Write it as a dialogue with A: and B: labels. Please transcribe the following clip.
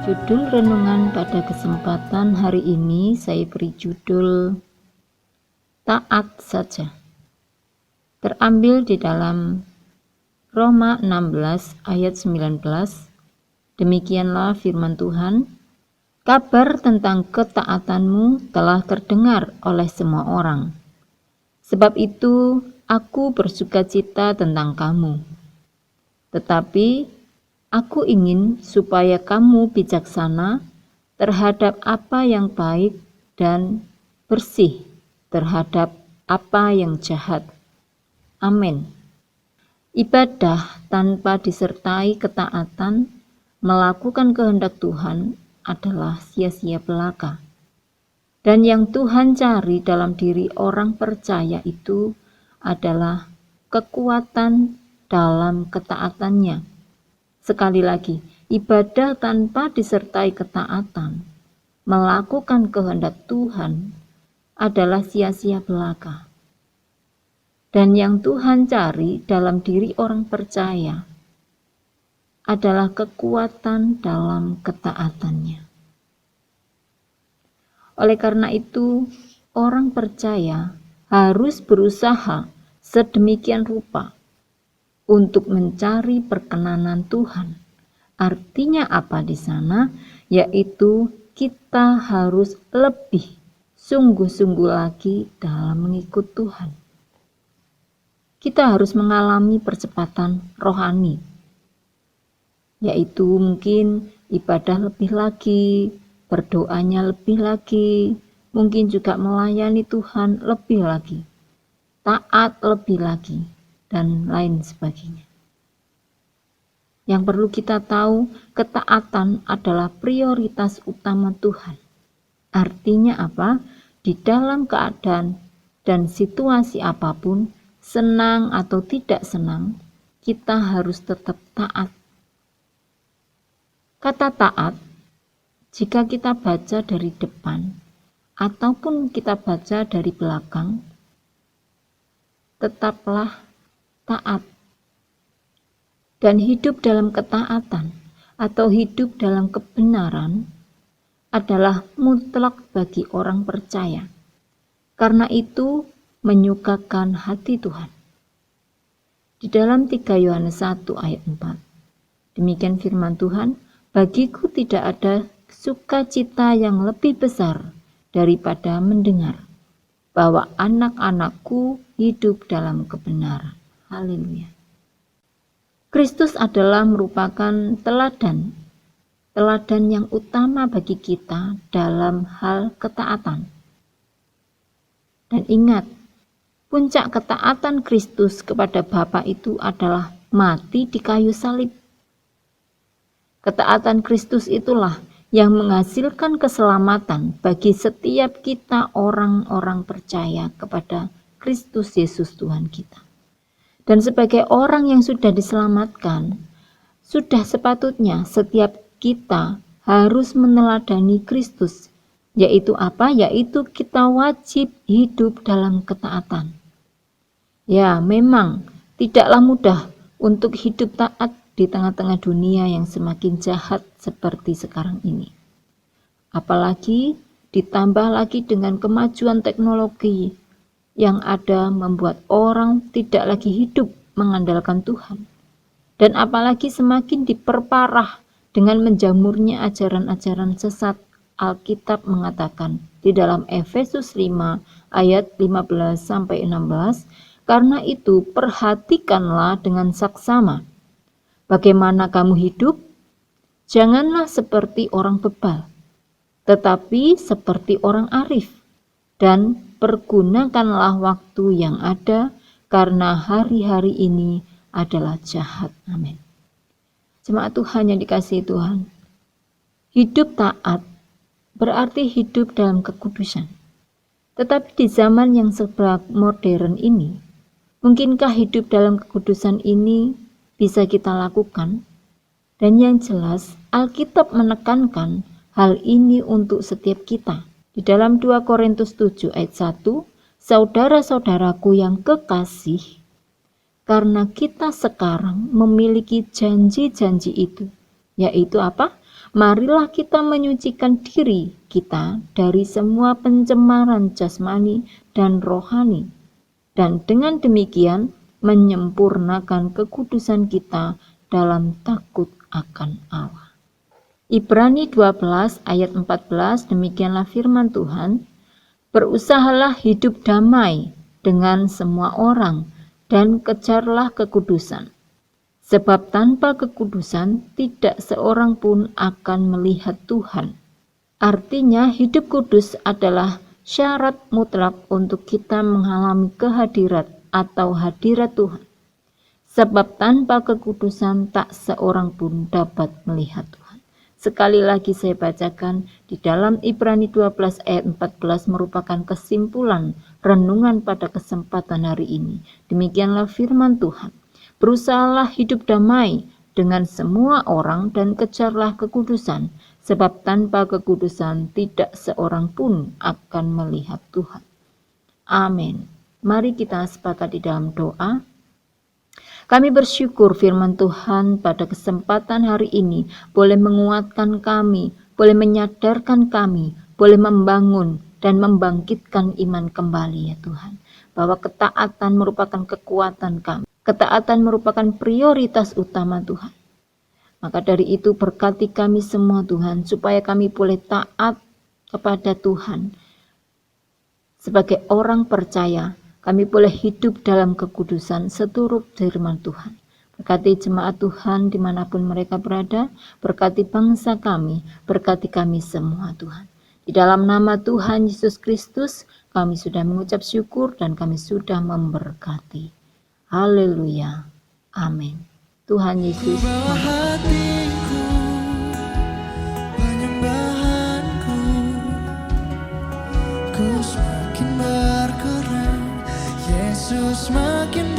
A: Judul renungan pada kesempatan hari ini saya beri judul Taat Saja. Terambil di dalam Roma 16 ayat 19. Demikianlah firman Tuhan, kabar tentang ketaatanmu telah terdengar oleh semua orang. Sebab itu aku bersukacita tentang kamu. Tetapi aku ingin supaya kamu bijaksana terhadap apa yang baik dan bersih terhadap apa yang jahat. Amin. Ibadah tanpa disertai ketaatan melakukan kehendak Tuhan adalah sia-sia belaka. Dan yang Tuhan cari dalam diri orang percaya itu adalah kekuatan dalam ketaatannya. Sekali lagi, ibadah tanpa disertai ketaatan, melakukan kehendak Tuhan adalah sia-sia belaka. Dan yang Tuhan cari dalam diri orang percaya adalah kekuatan dalam ketaatannya. Oleh karena itu, orang percaya harus berusaha sedemikian rupa untuk mencari perkenanan Tuhan. Artinya apa di sana? Yaitu kita harus lebih sungguh-sungguh lagi dalam mengikut Tuhan. Kita harus mengalami percepatan rohani, yaitu mungkin ibadah lebih lagi, berdoanya lebih lagi, mungkin juga melayani Tuhan lebih lagi, taat lebih lagi, dan lain sebagainya. Yang perlu kita tahu, ketaatan adalah prioritas utama Tuhan. Artinya apa? Di dalam keadaan dan situasi apapun, senang atau tidak senang, kita harus tetap taat. Kata taat, jika kita baca dari depan ataupun kita baca dari belakang, tetaplah taat. Dan hidup dalam ketaatan atau hidup dalam kebenaran adalah mutlak bagi orang percaya. Karena itu menyukakan hati Tuhan. Di dalam 3 Yohanes 1 ayat 4. Demikian firman Tuhan, bagiku tidak ada sukacita yang lebih besar daripada mendengar bahwa anak-anakku hidup dalam kebenaran. Haleluya. Kristus adalah merupakan teladan yang utama bagi kita dalam hal ketaatan. Dan ingat, puncak ketaatan Kristus kepada Bapa itu adalah mati di kayu salib. Ketaatan Kristus itulah yang menghasilkan keselamatan bagi setiap kita orang-orang percaya kepada Kristus Yesus Tuhan kita. Dan sebagai orang yang sudah diselamatkan, sudah sepatutnya setiap kita harus meneladani Kristus. Yaitu apa? Yaitu kita wajib hidup dalam ketaatan. Ya, memang tidaklah mudah untuk hidup taat di tengah-tengah dunia yang semakin jahat seperti sekarang ini. Apalagi ditambah lagi dengan kemajuan teknologi yang ada membuat orang tidak lagi hidup mengandalkan Tuhan. Dan apalagi semakin diperparah dengan menjamurnya ajaran-ajaran sesat. Alkitab mengatakan di dalam Efesus 5 ayat 15-16, karena itu perhatikanlah dengan saksama bagaimana kamu hidup. Janganlah seperti orang bebal, tetapi seperti orang arif, dan pergunakanlah waktu yang ada, karena hari-hari ini adalah jahat. Amin. Jemaat Tuhan yang dikasihi Tuhan, hidup taat berarti hidup dalam kekudusan. Tetapi di zaman yang serba modern ini, mungkinkah hidup dalam kekudusan ini bisa kita lakukan? Dan yang jelas, Alkitab menekankan hal ini untuk setiap kita. Di dalam 2 Korintus 7 ayat 1, saudara-saudaraku yang kekasih, karena kita sekarang memiliki janji-janji itu, yaitu apa? marilah kita menyucikan diri kita dari semua pencemaran jasmani dan rohani, dan dengan demikian menyempurnakan kekudusan kita dalam takut akan Allah. Ibrani 12 ayat 14, demikianlah firman Tuhan, berusahalah hidup damai dengan semua orang dan kejarlah kekudusan. Sebab tanpa kekudusan tidak seorang pun akan melihat Tuhan. Artinya hidup kudus adalah syarat mutlak untuk kita mengalami kehadirat atau hadirat Tuhan. Sebab tanpa kekudusan tak seorang pun dapat melihat Tuhan. Sekali lagi saya bacakan di dalam Ibrani 12 ayat 14 merupakan kesimpulan renungan pada kesempatan hari ini. Demikianlah firman Tuhan. Berusahalah hidup damai dengan semua orang dan kejarlah kekudusan, sebab tanpa kekudusan tidak seorang pun akan melihat Tuhan. Amin. Mari kita sepakat di dalam doa. Kami bersyukur firman Tuhan pada kesempatan hari ini boleh menguatkan kami, boleh menyadarkan kami, boleh membangun dan membangkitkan iman kembali ya Tuhan. Bahwa ketaatan merupakan kekuatan kami. Ketaatan merupakan prioritas utama Tuhan. Maka dari itu berkati kami semua Tuhan, supaya kami boleh taat kepada Tuhan. Sebagai orang percaya, kami boleh hidup dalam kekudusan seturut firman Tuhan. Berkati jemaat Tuhan dimanapun mereka berada, berkati bangsa kami, berkati kami semua Tuhan. Di dalam nama Tuhan Yesus Kristus, kami sudah mengucap syukur dan kami sudah memberkati. Haleluya. Amin. Tuhan Yesus
B: hatiku, penyembahanku, ku semakin berkurang, Yesus semakin